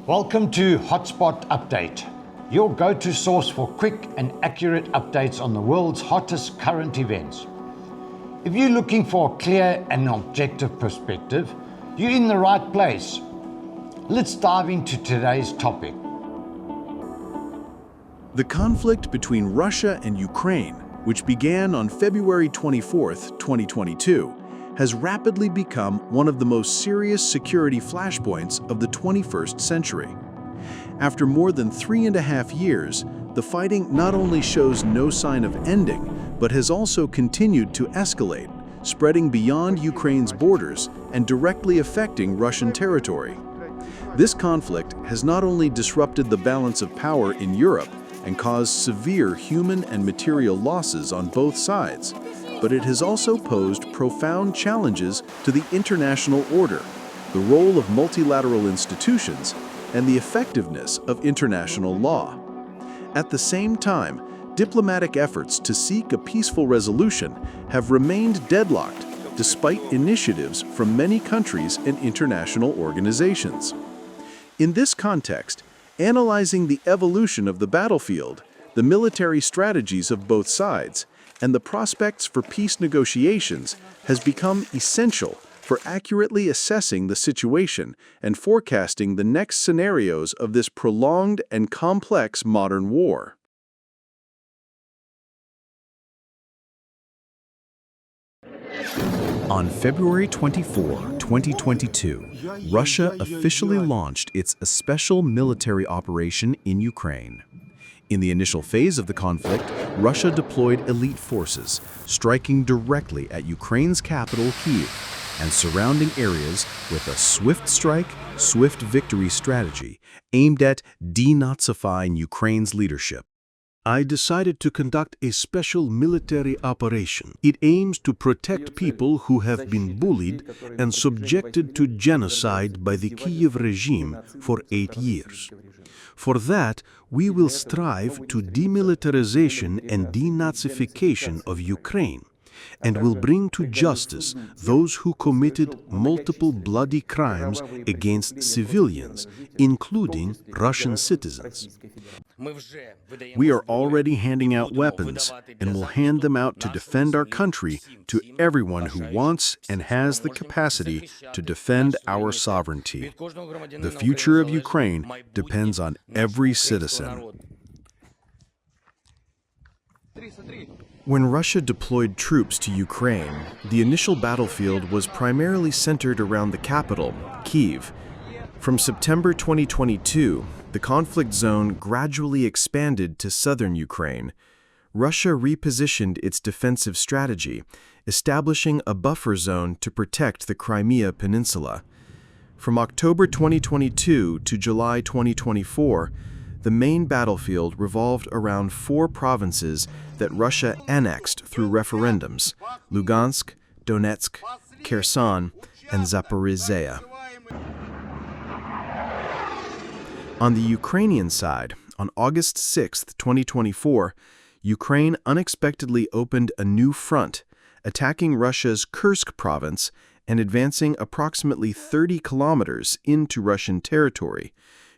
Welcome to Hotspot Update, your go-to source for quick and accurate updates on the world's hottest current events. If you're looking for a clear and objective perspective, you're in the right place. Let's dive into today's topic. The conflict between Russia and Ukraine, which began on February 24, 2022, has rapidly become one of the most serious security flashpoints of the 21st century. After more than 3.5 years, the fighting not only shows no sign of ending, but has also continued to escalate, spreading beyond Ukraine's borders and directly affecting Russian territory. This conflict has not only disrupted the balance of power in Europe and caused severe human and material losses on both sides, but it has also posed profound challenges to the international order, the role of multilateral institutions, and the effectiveness of international law. At the same time, diplomatic efforts to seek a peaceful resolution have remained deadlocked despite initiatives from many countries and international organizations. In this context, analyzing the evolution of the battlefield, the military strategies of both sides, and the prospects for peace negotiations has become essential for accurately assessing the situation and forecasting the next scenarios of this prolonged and complex modern war. On February 24, 2022, Russia officially launched its special military operation in Ukraine. In the initial phase of the conflict, Russia deployed elite forces, striking directly at Ukraine's capital, Kyiv, and surrounding areas with a swift strike, swift victory strategy aimed at denazifying Ukraine's leadership. I decided to conduct a special military operation. It aims to protect people who have been bullied and subjected to genocide by the Kyiv regime for 8 years. For that, we will strive to demilitarization and denazification of Ukraine, and will bring to justice those who committed multiple bloody crimes against civilians, including Russian citizens. We are already handing out weapons and will hand them out to defend our country to everyone who wants and has the capacity to defend our sovereignty. The future of Ukraine depends on every citizen. When Russia deployed troops to Ukraine, the initial battlefield was primarily centered around the capital, Kyiv. From September 2022, the conflict zone gradually expanded to southern Ukraine. Russia repositioned its defensive strategy, establishing a buffer zone to protect the Crimea Peninsula. From October 2022 to July 2024, the main battlefield revolved around 4 provinces that Russia annexed through referendums: Lugansk, Donetsk, Kherson, and Zaporizhzhia. On the Ukrainian side, on August 6, 2024, Ukraine unexpectedly opened a new front, attacking Russia's Kursk province and advancing approximately 30 kilometers into Russian territory,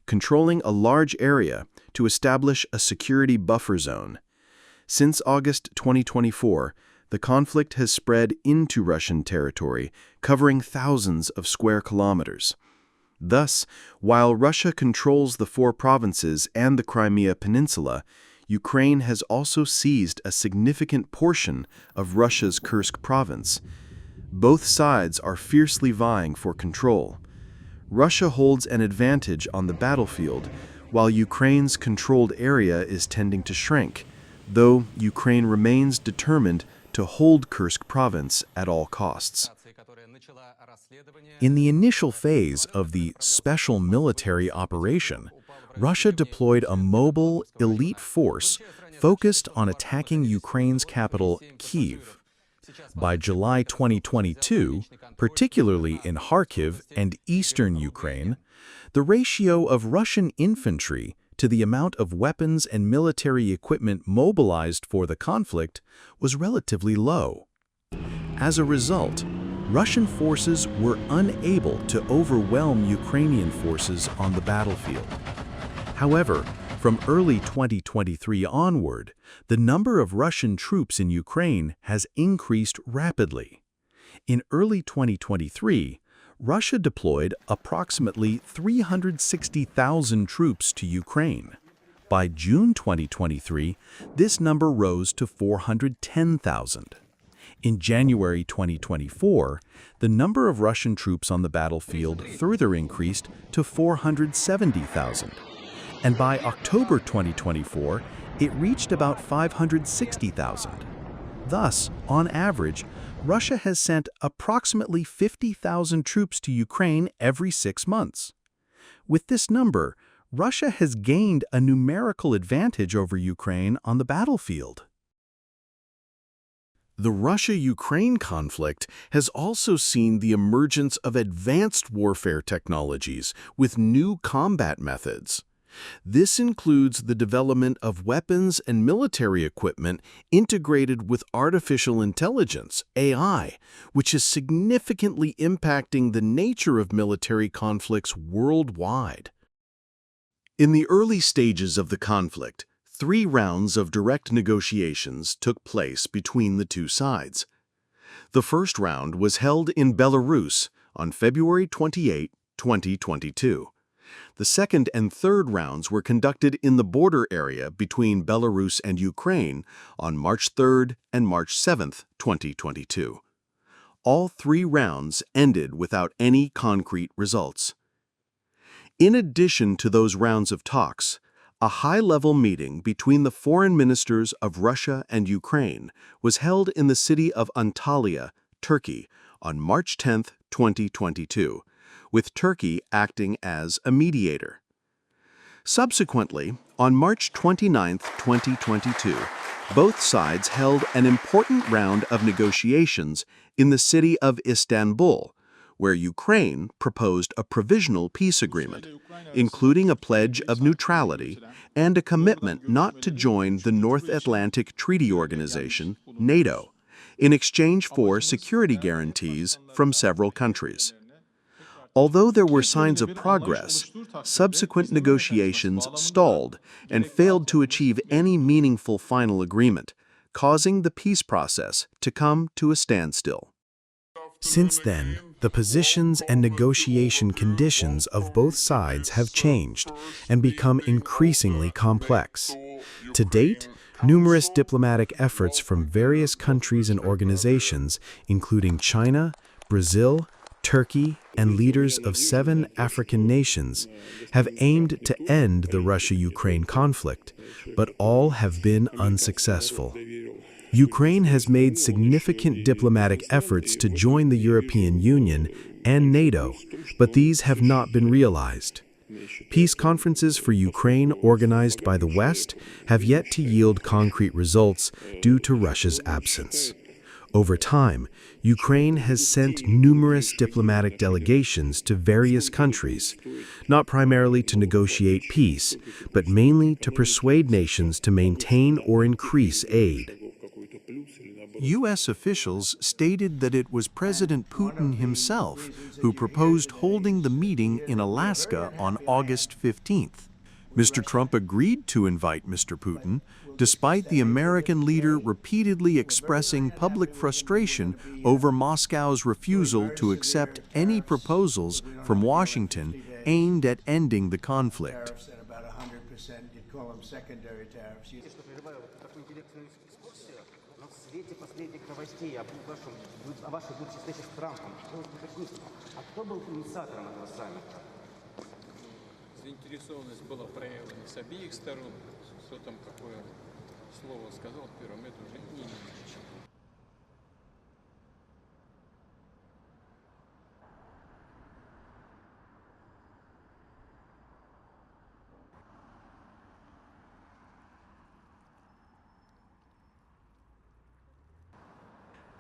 controlling a large area to establish a security buffer zone. Since August 2024, the conflict has spread into Russian territory, covering thousands of square kilometers. Thus, while Russia controls the 4 provinces and the Crimea Peninsula, Ukraine has also seized a significant portion of Russia's Kursk province. Both sides are fiercely vying for control. Russia holds an advantage on the battlefield, while Ukraine's controlled area is tending to shrink, though Ukraine remains determined to hold Kursk province at all costs. In the initial phase of the special military operation, Russia deployed a mobile, elite force focused on attacking Ukraine's capital, Kyiv. By July 2022, particularly in Kharkiv and eastern Ukraine, the ratio of Russian infantry to the amount of weapons and military equipment mobilized for the conflict was relatively low. As a result, Russian forces were unable to overwhelm Ukrainian forces on the battlefield. However, from early 2023 onward, the number of Russian troops in Ukraine has increased rapidly. In early 2023, Russia deployed approximately 360,000 troops to Ukraine. By June 2023, this number rose to 410,000. In January 2024, the number of Russian troops on the battlefield further increased to 470,000. And by October 2024, it reached about 560,000. Thus, on average, Russia has sent approximately 50,000 troops to Ukraine every 6 months. With this number, Russia has gained a numerical advantage over Ukraine on the battlefield. The Russia-Ukraine conflict has also seen the emergence of advanced warfare technologies with new combat methods. This includes the development of weapons and military equipment integrated with artificial intelligence, AI, which is significantly impacting the nature of military conflicts worldwide. In the early stages of the conflict, 3 rounds of direct negotiations took place between the two sides. The first round was held in Belarus on February 28, 2022. The second and third rounds were conducted in the border area between Belarus and Ukraine on March 3 and March 7, 2022. All 3 rounds ended without any concrete results. In addition to those rounds of talks, a high-level meeting between the foreign ministers of Russia and Ukraine was held in the city of Antalya, Turkey, on March 10, 2022, with Turkey acting as a mediator. Subsequently, on March 29, 2022, both sides held an important round of negotiations in the city of Istanbul, where Ukraine proposed a provisional peace agreement, including a pledge of neutrality and a commitment not to join the North Atlantic Treaty Organization, NATO, in exchange for security guarantees from several countries. Although there were signs of progress, subsequent negotiations stalled and failed to achieve any meaningful final agreement, causing the peace process to come to a standstill. Since then, the positions and negotiation conditions of both sides have changed and become increasingly complex. To date, numerous diplomatic efforts from various countries and organizations, including China, Brazil, Turkey, and leaders of 7 African nations, have aimed to end the Russia-Ukraine conflict, but all have been unsuccessful. Ukraine has made significant diplomatic efforts to join the European Union and NATO, but these have not been realized. Peace conferences for Ukraine organized by the West have yet to yield concrete results due to Russia's absence. Over time, Ukraine has sent numerous diplomatic delegations to various countries, not primarily to negotiate peace, but mainly to persuade nations to maintain or increase aid. U.S. officials stated that it was President Putin himself who proposed holding the meeting in Alaska on August 15th. Mr. Trump agreed to invite Mr. Putin, despite the American leader repeatedly expressing public frustration over Moscow's refusal to accept any proposals from Washington aimed at ending the conflict. Заинтересованность была проявлена с обеих сторон. Кто там какое слово сказал первым, это уже не имеет значения.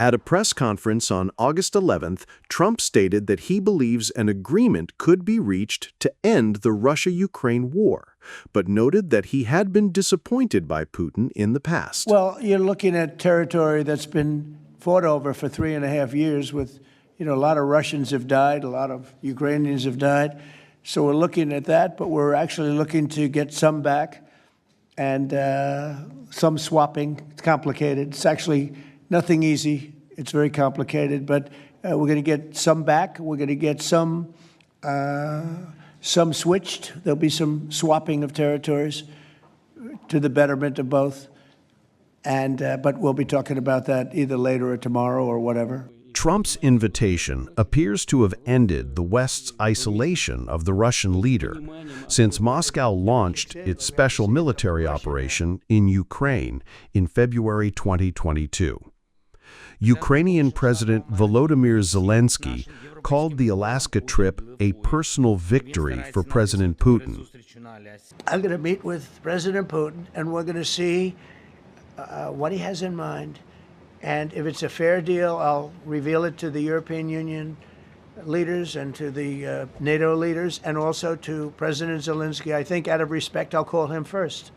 At a press conference on August 11th, Trump stated that he believes an agreement could be reached to end the Russia-Ukraine war, but noted that he had been disappointed by Putin in the past. Well, you're looking at territory that's been fought over for 3.5 years with You know, a lot of Russians have died, a lot of Ukrainians have died. So we're looking at that, but we're actually looking to get some back and some swapping. It's complicated. It's actually nothing easy. It's very complicated, but we're going to get some back. We're going to get some switched. There'll be some swapping of territories to the betterment of both. And but we'll be talking about that either later or tomorrow or whatever. Trump's invitation appears to have ended the West's isolation of the Russian leader since Moscow launched its special military operation in Ukraine in February 2022. Ukrainian President Volodymyr Zelensky called the Alaska trip a personal victory for President Putin. I'm going to meet with President Putin, and we're going to see what he has in mind. And if it's a fair deal, I'll reveal it to the European Union leaders and to the NATO leaders and also to President Zelensky. I think out of respect, I'll call him first.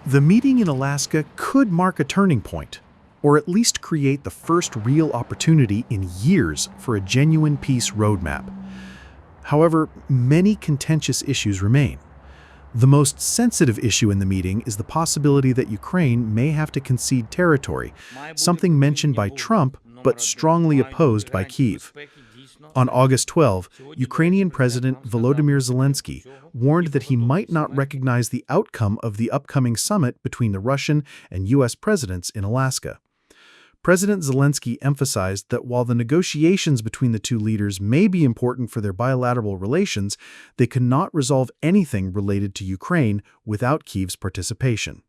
The meeting in Alaska could mark a turning point, or at least create the first real opportunity in years for a genuine peace roadmap. However, many contentious issues remain. The most sensitive issue in the meeting is the possibility that Ukraine may have to concede territory, something mentioned by Trump but strongly opposed by Kyiv. On August 12, Ukrainian President Volodymyr Zelensky warned that he might not recognize the outcome of the upcoming summit between the Russian and U.S. presidents in Alaska. President Zelensky emphasized that while the negotiations between the two leaders may be important for their bilateral relations, they could not resolve anything related to Ukraine without Kyiv's participation.